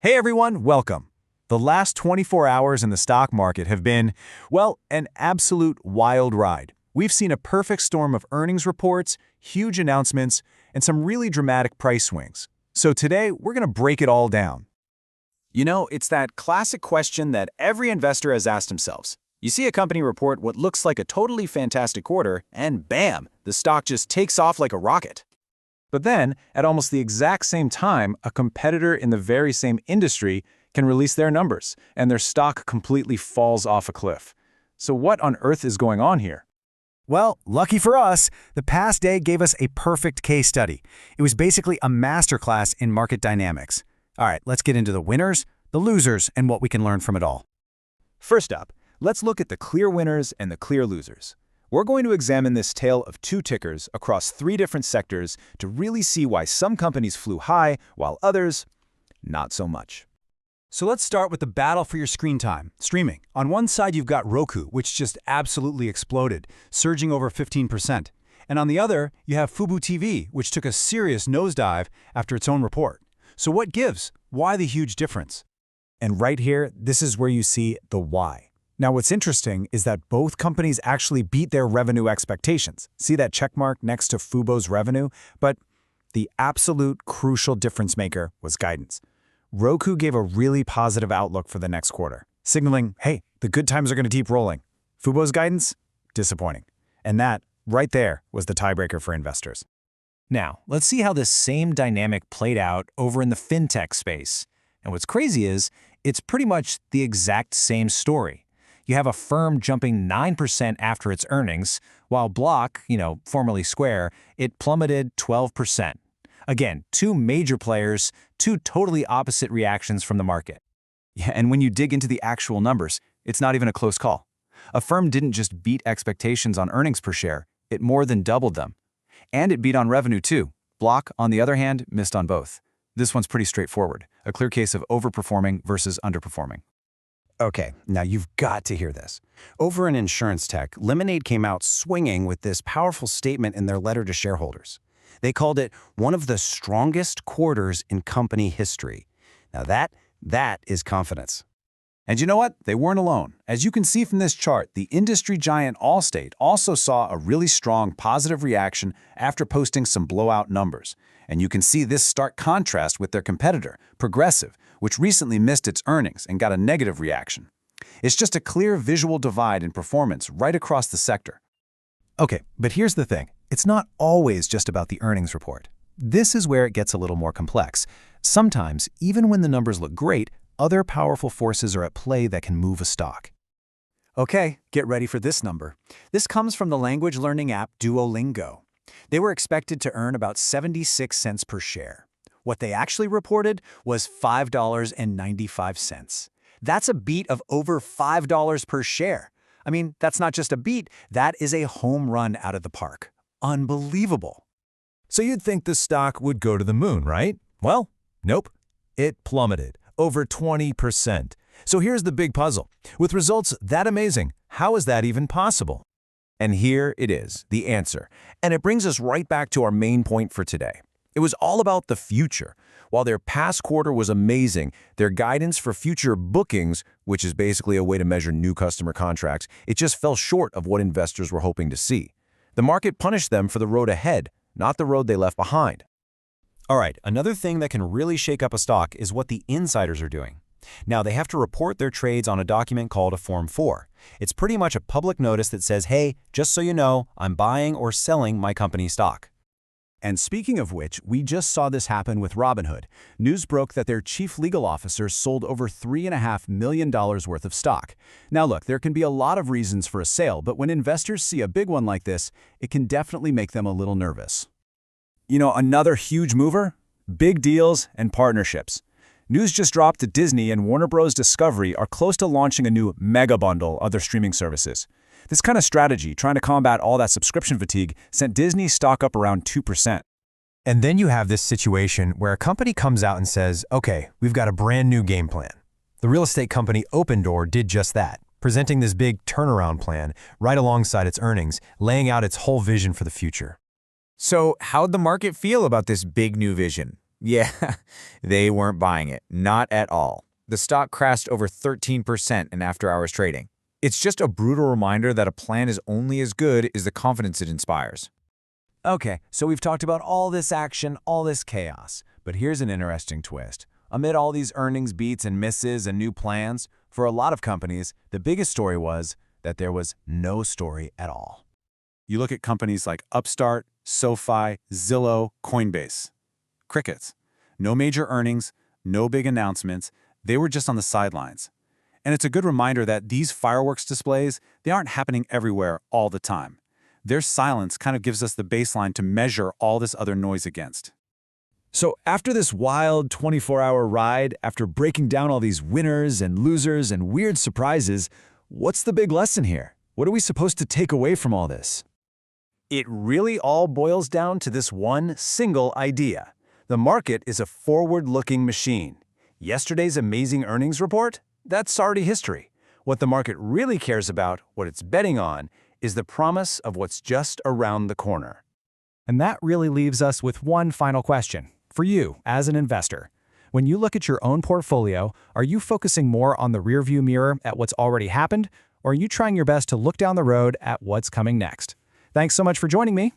Hey everyone, welcome. The last 24 hours in the stock market have been, well, an absolute wild ride. We've seen a perfect storm of earnings reports, huge announcements, and some really dramatic price swings. So today, we're going to break it all down. You know, it's that classic question that every investor has asked themselves. You see a company report what looks like a totally fantastic quarter, and bam, the stock just takes off like a rocket. But then, at almost the exact same time, a competitor in the very same industry can release their numbers, and their stock completely falls off a cliff. So what on earth is going on here? Well, lucky for us, the past day gave us a perfect case study. It was basically a masterclass in market dynamics. All right, let's get into the winners, the losers, and what we can learn from it all. First up, let's look at the clear winners and the clear losers. We're going to examine this tale of two tickers across three different sectors to really see why some companies flew high while others, not so much. So let's start with the battle for your screen time, streaming. On one side, you've got Roku, which just absolutely exploded, surging over 15%. And on the other, you have FuboTV, which took a serious nosedive after its own report. So what gives? Why the huge difference? And right here, this is where you see the why. Now, what's interesting is that both companies actually beat their revenue expectations. See that check mark next to Fubo's revenue? But the absolute crucial difference maker was guidance. Roku gave a really positive outlook for the next quarter, signaling, hey, the good times are going to keep rolling. Fubo's guidance? Disappointing. And that, right there, was the tiebreaker for investors. Now, let's see how this same dynamic played out over in the fintech space. And what's crazy is, it's pretty much the exact same story. You have a firm jumping 9% after its earnings, while Block, formerly Square, it plummeted 12%. Again, two major players, two totally opposite reactions from the market. Yeah, and when you dig into the actual numbers, it's not even a close call. Affirm didn't just beat expectations on earnings per share, it more than doubled them. And it beat on revenue too. Block, on the other hand, missed on both. This one's pretty straightforward, a clear case of overperforming versus underperforming. Okay, now you've got to hear this. Over in insurance tech, Lemonade came out swinging with this powerful statement in their letter to shareholders. They called it one of the strongest quarters in company history. Now that is confidence. And you know what? They weren't alone. As you can see from this chart, the industry giant Allstate also saw a really strong positive reaction after posting some blowout numbers. And you can see this stark contrast with their competitor, Progressive, which recently missed its earnings and got a negative reaction. It's just a clear visual divide in performance right across the sector. Okay, but here's the thing. It's not always just about the earnings report. This is where it gets a little more complex. Sometimes, even when the numbers look great, other powerful forces are at play that can move a stock. Okay, get ready for this number. This comes from the language learning app Duolingo. They were expected to earn about 76 cents per share. What they actually reported was $5.95. That's a beat of over $5 per share. I mean, that's not just a beat, that is a home run out of the park. Unbelievable. So you'd think the stock would go to the moon, right? Well, nope. It plummeted over 20%. So here's the big puzzle. With results that amazing, how is that even possible? And here it is, the answer. And it brings us right back to our main point for today. It was all about the future. While their past quarter was amazing, their guidance for future bookings, which is basically a way to measure new customer contracts, it just fell short of what investors were hoping to see. The market punished them for the road ahead, not the road they left behind. All right, another thing that can really shake up a stock is what the insiders are doing. Now, they have to report their trades on a document called a Form 4. It's pretty much a public notice that says, hey, just so you know, I'm buying or selling my company stock. And speaking of which, we just saw this happen with Robinhood. News broke that their chief legal officer sold over $3.5 million worth of stock. Now look, there can be a lot of reasons for a sale, but when investors see a big one like this, it can definitely make them a little nervous. You know, another huge mover? Big deals and partnerships. News just dropped that Disney and Warner Bros. Discovery are close to launching a new mega bundle of their streaming services. This kind of strategy, trying to combat all that subscription fatigue, sent Disney's stock up around 2%. And then you have this situation where a company comes out and says, okay, we've got a brand new game plan. The real estate company Opendoor did just that, presenting this big turnaround plan right alongside its earnings, laying out its whole vision for the future. So how'd the market feel about this big new vision? Yeah, they weren't buying it. Not at all. The stock crashed over 13% in after-hours trading. It's just a brutal reminder that a plan is only as good as the confidence it inspires. Okay, so we've talked about all this action, all this chaos. But here's an interesting twist. Amid all these earnings beats and misses and new plans, for a lot of companies, the biggest story was that there was no story at all. You look at companies like Upstart, SoFi, Zillow, Coinbase. Crickets. No major earnings, no big announcements. They were just on the sidelines. And it's a good reminder that these fireworks displays, they aren't happening everywhere all the time. Their silence kind of gives us the baseline to measure all this other noise against. So after this wild 24-hour ride, after breaking down all these winners and losers and weird surprises, what's the big lesson here? What are we supposed to take away from all this? It really all boils down to this one single idea. The market is a forward-looking machine. Yesterday's amazing earnings report? That's already history. What the market really cares about, what it's betting on, is the promise of what's just around the corner. And that really leaves us with one final question. For you, as an investor, when you look at your own portfolio, are you focusing more on the rearview mirror at what's already happened, or are you trying your best to look down the road at what's coming next? Thanks so much for joining me.